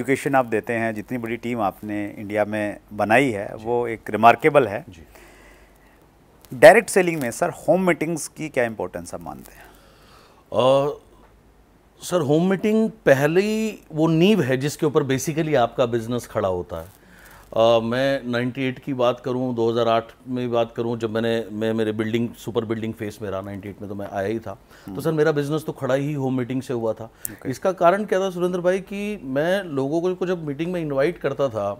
Education आप देते हैं, जितनी बड़ी टीम आपने इंडिया में बनाई है वो एक रिमार्केबल है। डायरेक्ट सेलिंग में सर होम मीटिंग्स की क्या इंपॉर्टेंस आप मानते हैं? सर होम मीटिंग पहली वो नींव है जिसके ऊपर बेसिकली आपका बिजनेस खड़ा होता है। मैं 98 की बात करूं, 2008 में बात करूं, जब मैं मेरे बिल्डिंग सुपर बिल्डिंग फेस में रहा 98 में, तो मैं आया ही था। तो सर मेरा बिजनेस तो खड़ा ही होम मीटिंग से हुआ था। इसका कारण क्या था सुरेंद्र भाई कि मैं लोगों को जब मीटिंग में इनवाइट करता था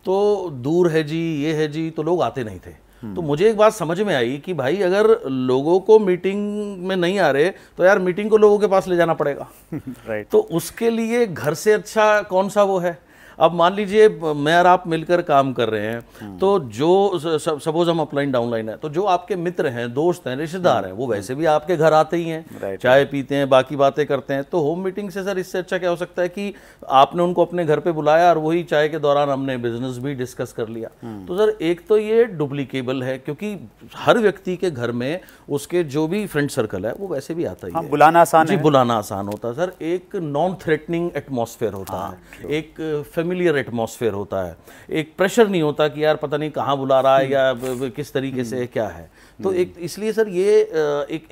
तो दूर है जी, ये है जी, तो लोग आते नहीं थे। तो मुझे एक बात समझ में आई कि भाई अगर लोगों को मीटिंग में नहीं आ रहे तो यार मीटिंग को लोगों के पास ले जाना पड़ेगा। राइट। तो उसके लिए घर से अच्छा कौन सा वो है। अब मान लीजिए मैं और आप मिलकर काम कर रहे हैं, तो जो सपोज हम अपलाइन डाउनलाइन है, तो जो आपके मित्र हैं, दोस्त हैं, रिश्तेदार हैं, वो वैसे भी आपके घर आते ही हैं, चाय पीते हैं, बाकी बातें करते हैं। तो होम मीटिंग से सर इससे अच्छा क्या हो सकता है कि आपने उनको अपने घर पे बुलाया और वही चाय के दौरान हमने बिजनेस भी डिस्कस कर लिया। तो सर एक तो ये डुप्लीकेबल है क्योंकि हर व्यक्ति के घर में उसके जो भी फ्रेंड सर्कल है वो वैसे भी आता ही है। बुलाना आसान है। बुलाना आसान होता है सर। एक नॉन थ्रेटनिंग एटमॉस्फेयर होता है, एक फेमिलियर एटमॉस्फेयर होता है, एक प्रेशर नहीं होता कि यार पता नहीं कहाँ बुला रहा है या किस तरीके से क्या है। तो एक इसलिए सर ये एक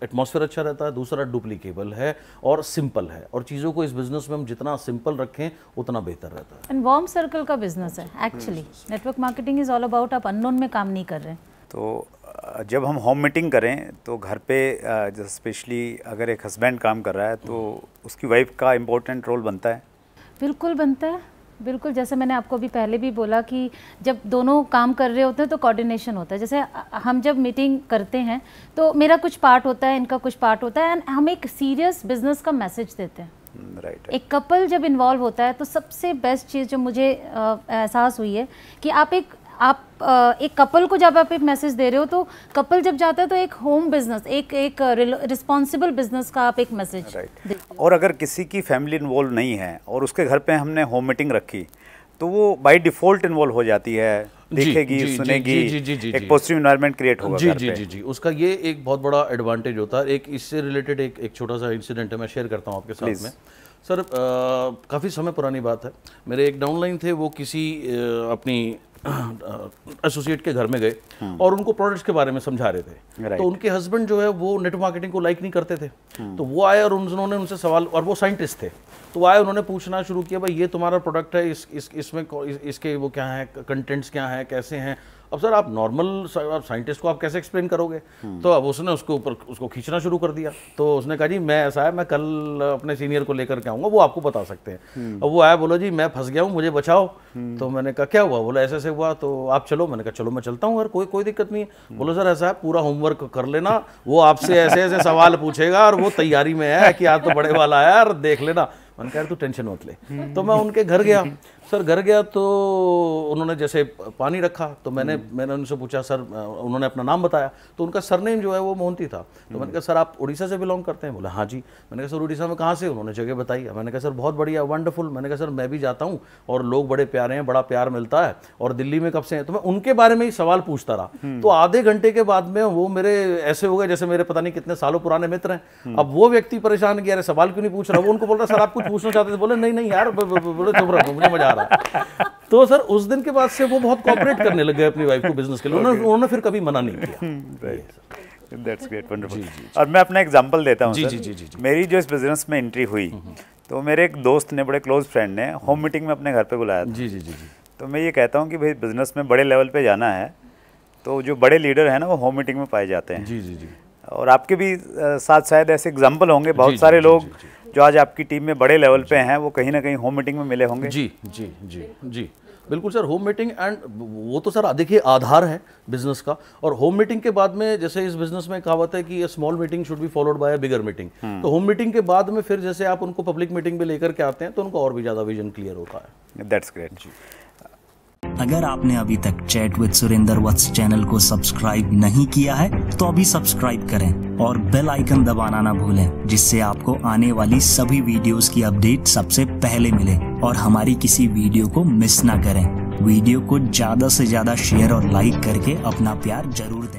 एटमॉस्फेयर अच्छा रहता है। दूसरा डुप्लीकेबल है और सिंपल है, और चीज़ों को इस बिजनेस में हम जितना सिंपल रखें उतना बेहतर रहता है। एंड वार्म सर्कल का बिजनेस है actually. Network marketing is all about आप अननोन में काम नहीं कर रहे हैं। तो जब हम होम मीटिंग करें तो घर पे स्पेशली अगर एक हस्बैंड काम कर रहा है तो उसकी वाइफ का इम्पोर्टेंट रोल बनता है। बिल्कुल बनता है, बिल्कुल। जैसे मैंने आपको अभी पहले भी बोला कि जब दोनों काम कर रहे होते हैं तो कोऑर्डिनेशन होता है। जैसे हम जब मीटिंग करते हैं तो मेरा कुछ पार्ट होता है, इनका कुछ पार्ट होता है, एंड हम एक सीरियस बिजनेस का मैसेज देते हैं। राइट। एक कपल जब इन्वॉल्व होता है तो सबसे बेस्ट चीज़ जो मुझे एहसास हुई है कि आप एक कपल को जब आप एक मैसेज दे रहे हो तो कपल जब जाता है तो एक होम बिजनेस, एक रिस्पॉन्सिबल बिजनेस का आप एक मैसेज। राइट। और अगर किसी की फैमिली इन्वॉल्व नहीं है और उसके घर पे हमने होम मीटिंग रखी तो वो बाय डिफॉल्ट इन्वॉल्व हो जाती है, देखेगी, सुनेगी, एक पॉजिटिव एनवायरनमेंट क्रिएट होगा घर पे। जी। उसका ये एक बहुत बड़ा एडवांटेज होता है। एक इससे रिलेटेड एक छोटा सा इंसिडेंट है, मैं शेयर करता हूँ आपके साथ में। सर काफ़ी समय पुरानी बात है। मेरे एक डाउनलाइन थे, वो किसी अपनी एसोसिएट के घर में गए और उनको प्रोडक्ट्स के बारे में समझा रहे थे। तो उनके हस्बैंड जो है वो नेटवर्क मार्केटिंग को लाइक नहीं करते थे। तो वो आए और उन्होंने उनसे सवाल, और वो साइंटिस्ट थे, तो आए उन्होंने पूछना शुरू किया, भाई ये तुम्हारा प्रोडक्ट है, इसमें इसके वो क्या है, कंटेंट्स क्या हैं, कैसे हैं। अब सर आप नॉर्मल साइंटिस्ट को आप कैसे एक्सप्लेन करोगे। तो अब उसने उसको खींचना शुरू कर दिया। तो उसने कहा जी मैं ऐसा है, मैं कल अपने सीनियर को लेकर के आऊँगा, वो आपको बता सकते हैं। अब वो आया, बोला जी मैं फंस गया हूँ, मुझे बचाओ। तो मैंने कहा क्या हुआ। बोला ऐसे ऐसे हुआ, तो आप चलो। मैंने कहा चलो मैं चलता हूँ यार, कोई दिक्कत नहीं है। बोलो सर ऐसा है, पूरा होमवर्क कर लेना, वो आपसे ऐसे ऐसे सवाल पूछेगा और वो तैयारी में है कि आज तो बड़े वाला है यार, देख लेना। मैंने कहा तू टेंशन मत ले। तो मैं उनके घर गया। सर घर गया तो उन्होंने जैसे पानी रखा, तो मैंने उनसे पूछा, सर उन्होंने अपना नाम बताया, तो उनका सरनेम जो है वो मोहंती था। तो मैंने कहा सर आप उड़ीसा से बिलोंग करते हैं। बोला हाँ जी। मैंने कहा सर उड़ीसा में कहाँ से। उन्होंने जगह बताई। मैंने कहा सर बहुत बढ़िया, वंडरफुल। मैंने कहा सर मैं भी जाता हूँ और लोग बड़े प्यारे हैं, बड़ा प्यार मिलता है, और दिल्ली में कब से हैं। तो मैं उनके बारे में ही सवाल पूछता रहा। तो आधे घंटे के बाद में वो मेरे ऐसे हो गए जैसे मेरे पता नहीं कितने सालों पुराने मित्र हैं। अब वो व्यक्ति परेशान किया, सवाल क्यों नहीं पूछ रहा। वो उनको बोल रहा सर आप कुछ पूछना चाहते थे। बोले नहीं यार, बोले चुप रहो, मुझे मजा आ रहा है। तो सर उस दिन के बाद से वो बहुत कोऑपरेट करने लग गए अपनी वाइफ को बिजनेस के लिए। उन्होंने फिर कभी मना नहीं किया। That's great, wonderful. और मैं अपना एग्जांपल देता हूँ। जी। मेरी जो इस बिजनेस में एंट्री हुई, तो मेरे एक दोस्त ने, बड़े क्लोज फ्रेंड ने होम मीटिंग में अपने घर पे बुलाया था। जी। तो मैं ये कहता हूँ कि भाई बिजनेस में बड़े लेवल पे जाना है तो जो बड़े लीडर हैं ना वो होम मीटिंग में पाए जाते हैं। जी। और आपके भी साथ शायद ऐसे एग्जाम्पल होंगे, बहुत सारे लोग जो आज आपकी टीम में बड़े लेवल पे हैं वो कहीं ना कहीं होम मीटिंग में मिले होंगे। जी बिल्कुल सर। होम मीटिंग एंड वो तो सर देखिए आधार है बिजनेस का। और होम मीटिंग के बाद में, जैसे इस बिजनेस में कहावत है कि small meeting should be followed by a bigger meeting. तो होम मीटिंग के बाद में फिर जैसे आप उनको पब्लिक मीटिंग पे लेकर के आते हैं तो उनको और भी ज्यादा विजन क्लियर होता है। दैट्स ग्रेट जी। अगर आपने अभी तक chat with Surendra Vats channel को सब्सक्राइब नहीं किया है तो अभी सब्सक्राइब करें और बेल आइकन दबाना ना भूलें, जिससे आपको आने वाली सभी वीडियोस की अपडेट सबसे पहले मिले और हमारी किसी वीडियो को मिस ना करें। वीडियो को ज्यादा से ज्यादा शेयर और लाइक करके अपना प्यार जरूर दें।